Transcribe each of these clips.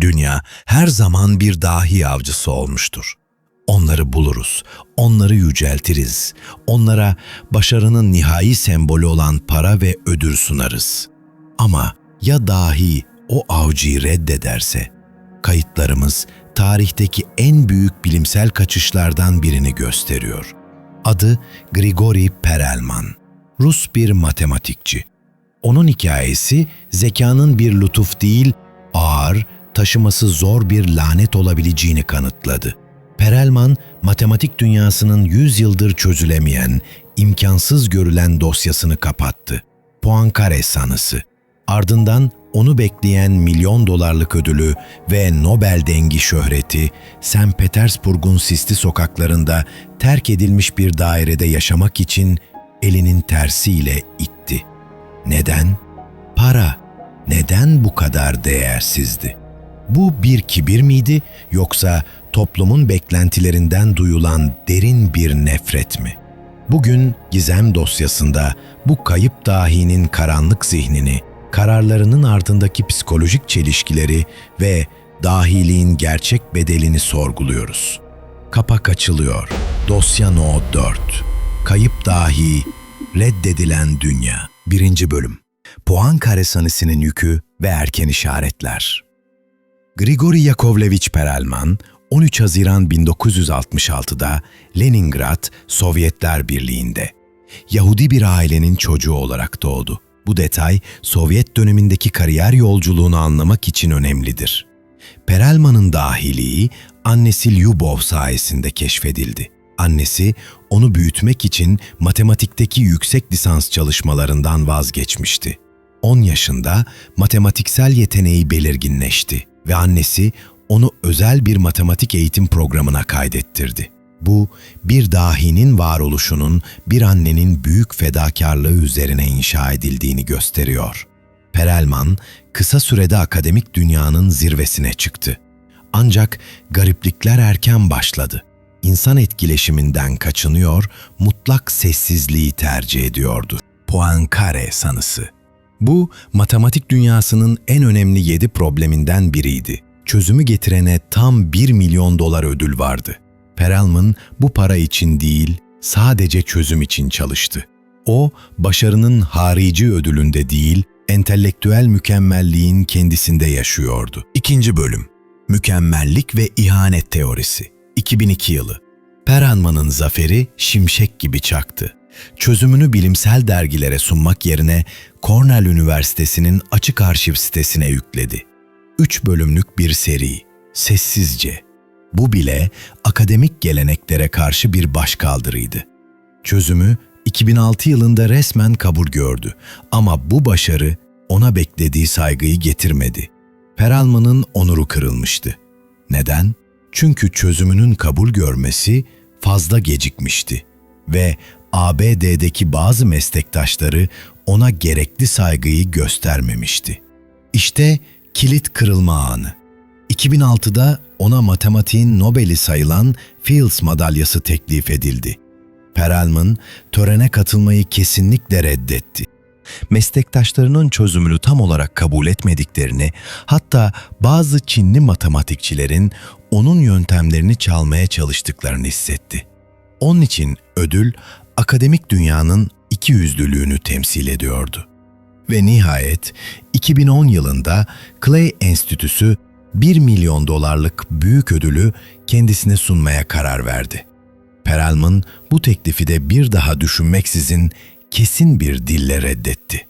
Dünya her zaman bir dahi avcısı olmuştur. Onları buluruz, onları yüceltiriz, onlara başarının nihai sembolü olan para ve ödül sunarız. Ama ya dahi o avcıyı reddederse? Kayıtlarımız tarihteki en büyük bilimsel kaçışlardan birini gösteriyor. Adı Grigori Perelman, Rus bir matematikçi. Onun hikayesi zekanın bir lütuf değil, ağır, taşıması zor bir lanet olabileceğini kanıtladı. Perelman, matematik dünyasının 100 yıldır çözülemeyen, imkansız görülen dosyasını kapattı. Poincare sanısı. Ardından onu bekleyen milyon dolarlık ödülü ve Nobel dengi şöhreti, St. Petersburg'un sisli sokaklarında terk edilmiş bir dairede yaşamak için elinin tersiyle itti. Neden? Para. Neden bu kadar değersizdi? Bu bir kibir miydi yoksa toplumun beklentilerinden duyulan derin bir nefret mi? Bugün Gizem dosyasında bu kayıp dahinin karanlık zihnini, kararlarının ardındaki psikolojik çelişkileri ve dahiliğin gerçek bedelini sorguluyoruz. Kapak açılıyor. Dosya No. 4. Kayıp dahi, reddedilen dünya. 1. Bölüm. Poincare sanısının yükü ve erken işaretler. Grigori Yakovlevich Perelman, 13 Haziran 1966'da Leningrad, Sovyetler Birliği'nde Yahudi bir ailenin çocuğu olarak doğdu. Bu detay, Sovyet dönemindeki kariyer yolculuğunu anlamak için önemlidir. Perelman'ın dahiliği, annesi Lyubov sayesinde keşfedildi. Annesi, onu büyütmek için matematikteki yüksek lisans çalışmalarından vazgeçmişti. 10 yaşında matematiksel yeteneği belirginleşti ve annesi onu özel bir matematik eğitim programına kaydettirdi. Bu, bir dahinin varoluşunun bir annenin büyük fedakarlığı üzerine inşa edildiğini gösteriyor. Perelman, kısa sürede akademik dünyanın zirvesine çıktı. Ancak gariplikler erken başladı. İnsan etkileşiminden kaçınıyor, mutlak sessizliği tercih ediyordu. Poincare sanısı. Bu, matematik dünyasının en önemli 7 probleminden biriydi. Çözümü getirene tam 1 milyon dolar ödül vardı. Perelman bu para için değil, sadece çözüm için çalıştı. O, başarının harici ödülünde değil, entelektüel mükemmelliğin kendisinde yaşıyordu. 2. Bölüm. Mükemmellik ve ihanet teorisi. 2002 yılı. Perelman'ın zaferi şimşek gibi çaktı. Çözümünü bilimsel dergilere sunmak yerine Cornell Üniversitesi'nin açık arşiv sitesine yükledi. 3 bölümlük bir seri, sessizce. Bu bile akademik geleneklere karşı bir başkaldırıydı. Çözümü 2006 yılında resmen kabul gördü ama bu başarı ona beklediği saygıyı getirmedi. Perelman'ın onuru kırılmıştı. Neden? Çünkü çözümünün kabul görmesi fazla gecikmişti ve ABD'deki bazı meslektaşları ona gerekli saygıyı göstermemişti. İşte kilit kırılma anı. 2006'da ona matematiğin Nobel'i sayılan Fields madalyası teklif edildi. Perelman, törene katılmayı kesinlikle reddetti. Meslektaşlarının çözümünü tam olarak kabul etmediklerini, hatta bazı Çinli matematikçilerin onun yöntemlerini çalmaya çalıştıklarını hissetti. Onun için ödül, akademik dünyanın ikiyüzlülüğünü temsil ediyordu. Ve nihayet 2010 yılında Clay Enstitüsü 1 milyon dolarlık büyük ödülü kendisine sunmaya karar verdi. Perelman bu teklifi de bir daha düşünmeksizin kesin bir dille reddetti.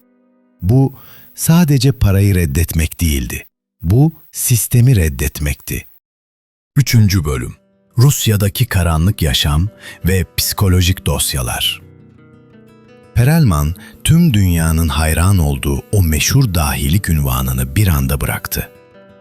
Bu sadece parayı reddetmek değildi. Bu sistemi reddetmekti. 3. Bölüm. Rusya'daki karanlık yaşam ve psikolojik dosyalar. Perelman, tüm dünyanın hayran olduğu o meşhur dahilik unvanını bir anda bıraktı.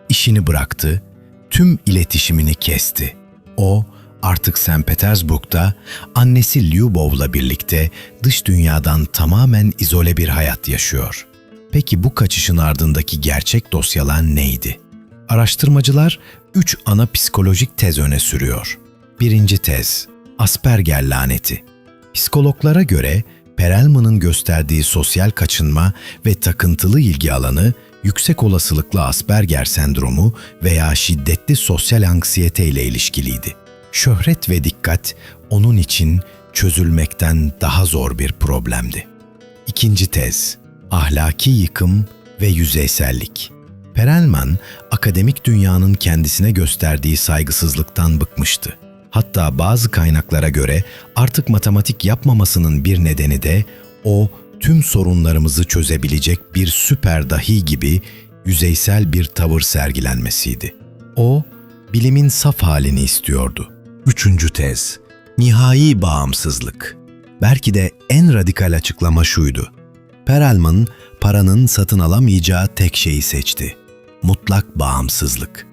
İşini bıraktı, tüm iletişimini kesti. O, artık St. Petersburg'da annesi Lyubov'la birlikte dış dünyadan tamamen izole bir hayat yaşıyor. Peki bu kaçışın ardındaki gerçek dosyalar neydi? Araştırmacılar 3 ana psikolojik tez öne sürüyor. 1. tez, Asperger laneti. Psikologlara göre Perelman'ın gösterdiği sosyal kaçınma ve takıntılı ilgi alanı yüksek olasılıkla Asperger sendromu veya şiddetli sosyal anksiyete ile ilişkiliydi. Şöhret ve dikkat onun için çözülmekten daha zor bir problemdi. İkinci tez, ahlaki yıkım ve yüzeysellik. Perelman, akademik dünyanın kendisine gösterdiği saygısızlıktan bıkmıştı. Hatta bazı kaynaklara göre artık matematik yapmamasının bir nedeni de o tüm sorunlarımızı çözebilecek bir süper dahi gibi yüzeysel bir tavır sergilenmesiydi. O, bilimin saf halini istiyordu. Üçüncü tez, nihai bağımsızlık. Belki de en radikal açıklama şuydu. Perelman, paranın satın alamayacağı tek şeyi seçti. Mutlak bağımsızlık.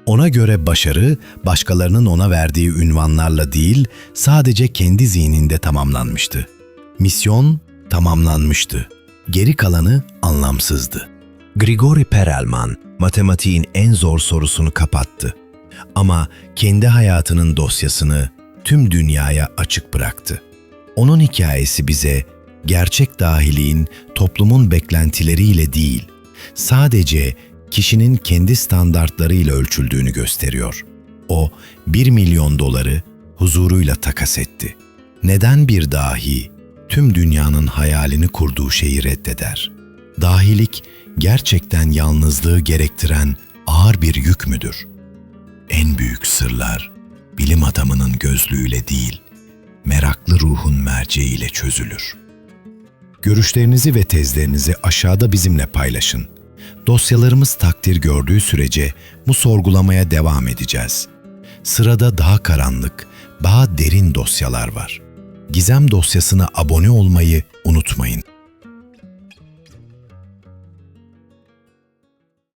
Ona göre başarı, başkalarının ona verdiği ünvanlarla değil, sadece kendi zihninde tamamlanmıştı. Misyon tamamlanmıştı. Geri kalanı anlamsızdı. Grigori Perelman, matematiğin en zor sorusunu kapattı. Ama kendi hayatının dosyasını tüm dünyaya açık bıraktı. Onun hikayesi bize gerçek dahiliğin toplumun beklentileriyle değil, sadece kişinin kendi standartlarıyla ölçüldüğünü gösteriyor. O, 1 milyon doları huzuruyla takas etti. Neden bir dahi tüm dünyanın hayalini kurduğu şeyi reddeder? Dahilik gerçekten yalnızlığı gerektiren ağır bir yük müdür? En büyük sırlar bilim adamının gözlüğüyle değil, meraklı ruhun merceğiyle çözülür. Görüşlerinizi ve tezlerinizi aşağıda bizimle paylaşın. Dosyalarımız takdir gördüğü sürece bu sorgulamaya devam edeceğiz. Sırada daha karanlık, daha derin dosyalar var. Gizem dosyasına abone olmayı unutmayın.